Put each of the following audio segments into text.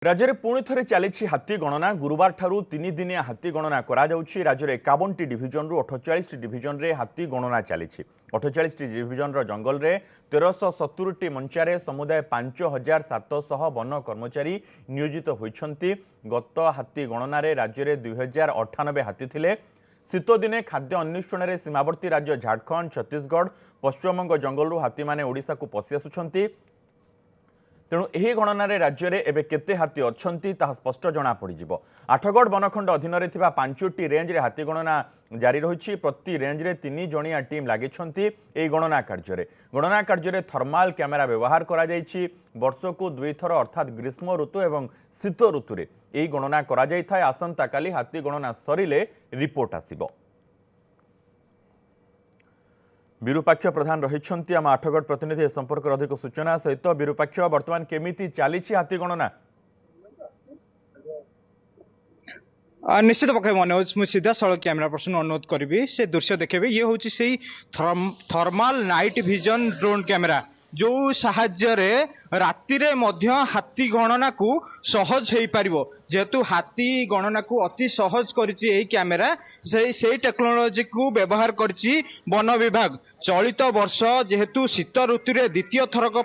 राज्य में पुणी थे चली हाथी गणना गुरुवार ठारू तीन दिनिया हाथी गणना राज्य में 51 डिविजन रु 48 डिविजन रे हाथी गणना चली 48 डिविजन जंगल में 1370 मंचारे समुदाय 5700 वन कर्मचारी नियोजित होती। गत हाथी गणना राज्य में 2098 हाथी थे। शीत दिने खाद्य अन्वेषण में सीमावर्ती राज्य झारखंड छत्तीसगढ़ पश्चिमबंग जंगल हाथी मैंने ओडिशा को पशि आसुंच। तेणु यह गणन राज्य में एवं केते हाथी अच्छी स्पष्ट जना पड़। आठगढ़ बनखंड अधीन में 5टी रेंज रे हाथी गणना जारी रही। प्रति रेंज रे 3 जणिया टीम लगी गणना कार्य में थर्माल कैमेरा व्यवहार करा जायछि। वर्षकु 2 थर अर्थात ग्रीष्म ऋतु और शीत ऋतु में यह गणना करा जाय थाए। आसंता काली हाथी गणना सरिले रिपोर्ट आसिबो। विरूपाक्ष प्रधान रही आम आठगढ़ प्रतिनिधि संपर्क अधिक सूचना सहित। विरूपाक्ष वर्तमान केमिति चली हाथी गणना? निश्चित पक्ष मनोज मुझे सीधा सड़क कैमेरा पर्सन अनुरोध करी से दृश्य देखे। ये हूँ से thermal night vision drone camera जो साहाय्य राति रे मध्य हाथी गणना को सहज हो पार। जेहेतु हाथी गणना को अति सहज करी कैमेरा से टेक्नोलोजी को व्यवहार करछि वन विभाग। चलित वर्ष जेहेतु शीत ऋतु रे द्वितीय थरक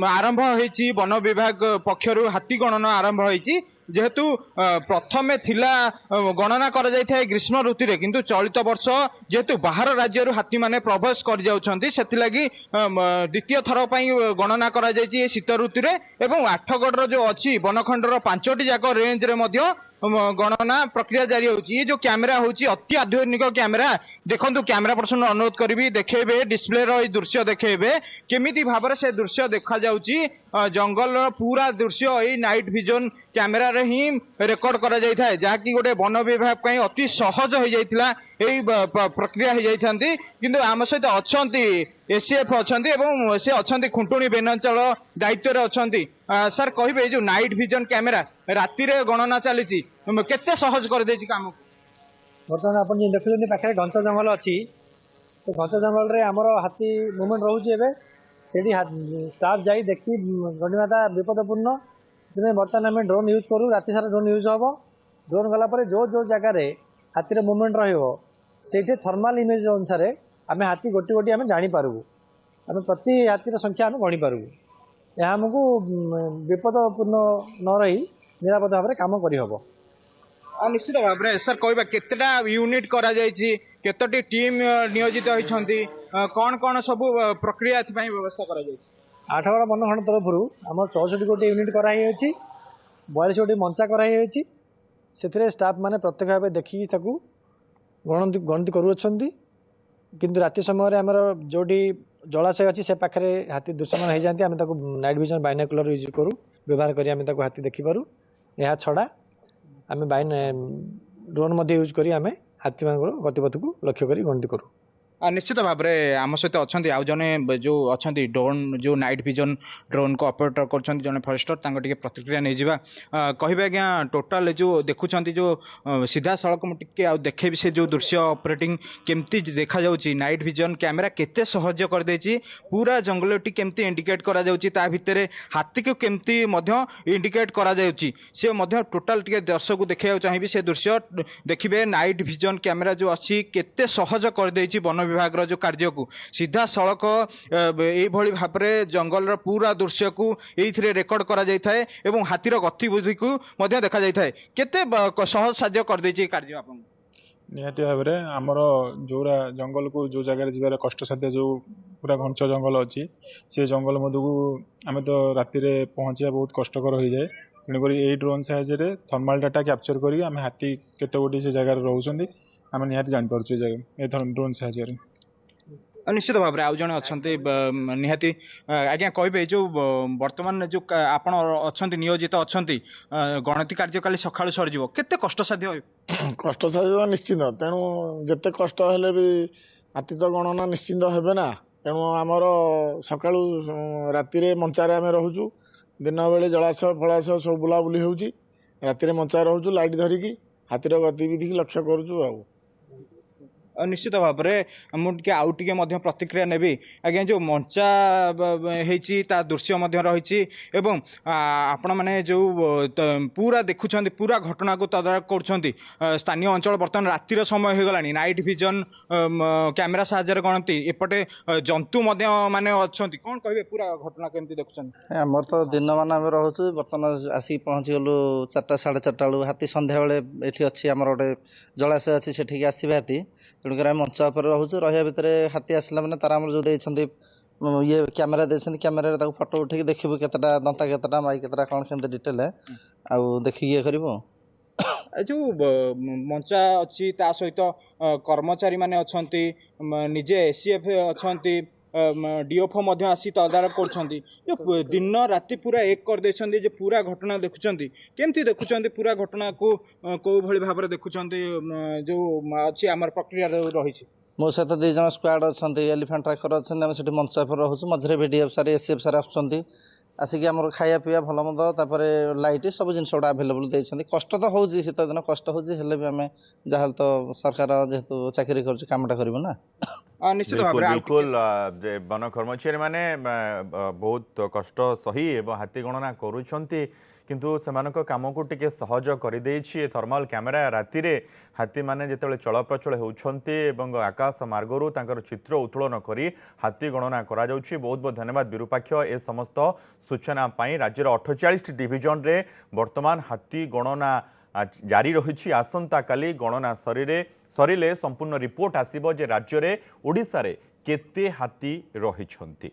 आरंभ होइछि वन विभाग पक्षरु हाथी गणना आरंभ होइछि। जेहेतु प्रथमे थिला गणना कर जाय ग्रीष्म ऋतु रे, किंतु चलित वर्ष जेहेतु बाहर राज्य हाथी माने प्रवेश कर जाउछंती सेथिलागी द्वितीय थर पई गणना करा जायछि शीत ऋतु रे। एवं आठगढ़ रो जो अछि बनखंड रो 5टी जाक रेंज रे मध्य गणना प्रक्रिया जारी होछि। ये जो कैमेरा होछि अति आधुनिक कैमेरा। देखंतु कैमेरा पर्सन अनुरोध करी देखेबे डिस्प्ले रो दृश्य देखेबे केमिति भाबरे से दृश्य देखा जाउछि। जंगल पूरा दृश्य ए नाइट विजन कैमेरा रे ही रेकॉर्ड करा जाय थाए, जाकी गोटे वन विभाग पई अति सहज हो जायतिला एई प्रक्रिया हो जायथांती। किंतु आम सहित अछंती एसीएफ अछंती एवं से अछंती खुंटुणी बेनांचल दायित्व रे अछंती। सर कहिबे जो नाइट विजन कैमेरा राति रे गणना चलीछि केते सहज कर देछि काम? बर्तमान आप देखुं पाखे घंच जंगल अच्छी तो घंच जंगल रे आमर हाथी मुवमेंट रोचे से स्टाफ जा देखी गणिबाटा विपदपूर्ण। बर्तमान आम ड्रोन यूज करूँ राति सारा ड्रोन यूज हम। ड्रोन गलापर जो जो जगार हाथी मुवमेंट रही थर्माल इमेज अनुसार आम हाथी गोटी गोटी आम जापरू। आम प्रति हाथी संख्या आम गणिपारू। यह आमको विपदपूर्ण न रही निरापद भाव में काम करहब। निश्चित भाव में सर कहबा केतेटा यूनिट करा जायछि, केतोटी टीम नियोजित होइछंती, कौन कौन सब प्रक्रिया एथि व्यवस्था करा जायछि? आठगढ़ बनखंड तरफ आम 64 गोटी यूनिट कराई 42 गोटी मंचा कराई से स्टाफ माने प्रत्यक्ष भाव देखिकी गणति करुछंती। किंतु राति समय आमर जोटी जलाशय अच्छी से पाखे हाथी दृश्यमान हो जाती आम नाइट विजन बाइनाकुलर यूज करूँ व्यवहार करी आम हाथी देखिपारू। यह छड़ा आम ड्रोन यूज करी आम हाथी मान गतिपथ को लक्ष्य करी गणति करूँ। निश्चित भाव में आम सहित अच्छा आउ जने जो अच्छा ड्रोन जो नाइट विजन ड्रोन को ऑपरेटर कर जने फॉरेस्टर तांको प्रतिक्रिया नहीं जावा कहबे आज्ञा टोटाल जो देखुंत जो सीधा सड़क मुझे आउ देखेबी से जो दृश्य ऑपरेटिंग केमती देखा जाउची नाइट विजन कैमेरा केते सहज कर देछि। पूरा जंगलटी केमती इंडिकेट करा जाउची ता भितरे हाथी को केमती मध्य इंडिकेट करा जाउची से मध्य टोटाल टिके दर्शक को देखिया चाहिबी से दृश्य देखिबे नाइट विजन कैमेरा जो अच्छी केते सहज कर देछि वन विभाग जो कार्य को सीधा सड़क यही भाव में जंगल पूरा दृश्य को ये रेकर्ड करा जाय थाए एवं हाथीर गतिविधि को मध्य देखा जाय थाए। केते सहज साध्य कर देछि कार्य आपन? निहाती भाव में आमर जोरा जंगल को जो जगह जीवार कष्ट साध्य जो पूरा घंच जंगल अच्छी से जंगल मध्य को आम तो राति पहुँचा बहुत कष्टकर हो जाए। तेणुक यही ड्रोन साहाय्य थर्माल डाटा कैप्चर करी आम हाथी केते गोटी से जगह रोचंती आम निहाती जापर ड्रोन साहाय्य। निश्चित भाव में आउ जने अच्छे निहाती आज्ञा कहबे जो वर्तमान जो आपण अच्छा नियोजित अच्छा गणति कार्यकाली सकाळु सरजिवो केते कष्ट साध्य? कष्ट साध्य निश्चित। तेणु जिते कष्ट हेले भी हाथी तो गणना निश्चिंत हेबे ना। तेणु आमर सकाळु राति मंचार आम रोचु दिन बेले जलाशय फलाशय सब बुलाबुली होउची राति मंचा रोचु लाइट धरिकी हाथीर गतिविधि लक्ष्य करूँ। निश्चित भाव में मुझे आउ टे प्रतिक्रिया नेबी आज्ञा जो मंचा होती दृश्य रही आपण मैंने जो पूरा देखुं पूरा घटना को तदारख कर स्थानीय अंचल बर्तमान रातिर समय हो गला नाइट विजन कैमेरा साहाय्य गणती एपटे जंतु माने अच्छा कौन कहे पूरा घटना केमती देखुं आमर तो दिन मान आम रोचु बर्तमान आसिक पहुँची गलु 4टा 4:30 बेलू हाथी संध्या बेले ये अच्छी आमर गोटे जलाशय अच्छी से आसवे हाथी तेणुकर आम मंच उपर रोचु रहा भितर हाथी आसला मैंने तार आम जो ये कैमेरा देते कैमेरा फोटो उठे देखू केतटा दंता केतटा माई केतटा कौन केमती डिटेल आउ देखिए ये कर जो मंचा अच्छी ता सहित कर्मचारी माने अच्छी निजे एसीएफ अच्छी डीएफओ मध्य आसी तदारख कर जो दिन राति पूरा एक कर देछंती जे पूरा घटना देखुचंती केमती देखुचंती पूरा घटना को को भली भाव रे देखुचंती जो अच्छी आमर प्रक्रिया रही मो सहित 2 जन स्क्वाड अच्छा एलिफेंट ट्राकर अच्छा मंचा पर रोचु मझे भिडीएफ सार एसीएफ सार आसुँच आसिक आम खाया पीवा भल मंद लाइट सब जिन गुड़ा आभेलेबल देते कष्ट तो हूँ शीत दिन कष्ट होले भी आम जहाँ तो सरकार जेहेतु चाकरी करमटा करूँ ना निश्चित बिल्कुल वन कर्मचारी माने बहुत कष्ट सही एवं हाथी गणना करुछंती किंतु सेमानक काम को टिके सहज कर देछि थर्माल कैमेरा राति रे हाथी माने जेतेबेले चलप्रचल होउछंती एवं आकाश मार्गरु तांकर चित्र उत्तोलन करी हाथी गणना करा जाउछि। बहुत बहुत धन्यवाद विरूपाक्ष ए समस्त सूचना पाई। राज्यर 48 डिविजन रे वर्तमान हाथी गणना जारी रही। आसंता काली गणना सरिले संपूर्ण रिपोर्ट आसीबो जे राज्य रे ओडिसा रे केते हाथी रहिछंती।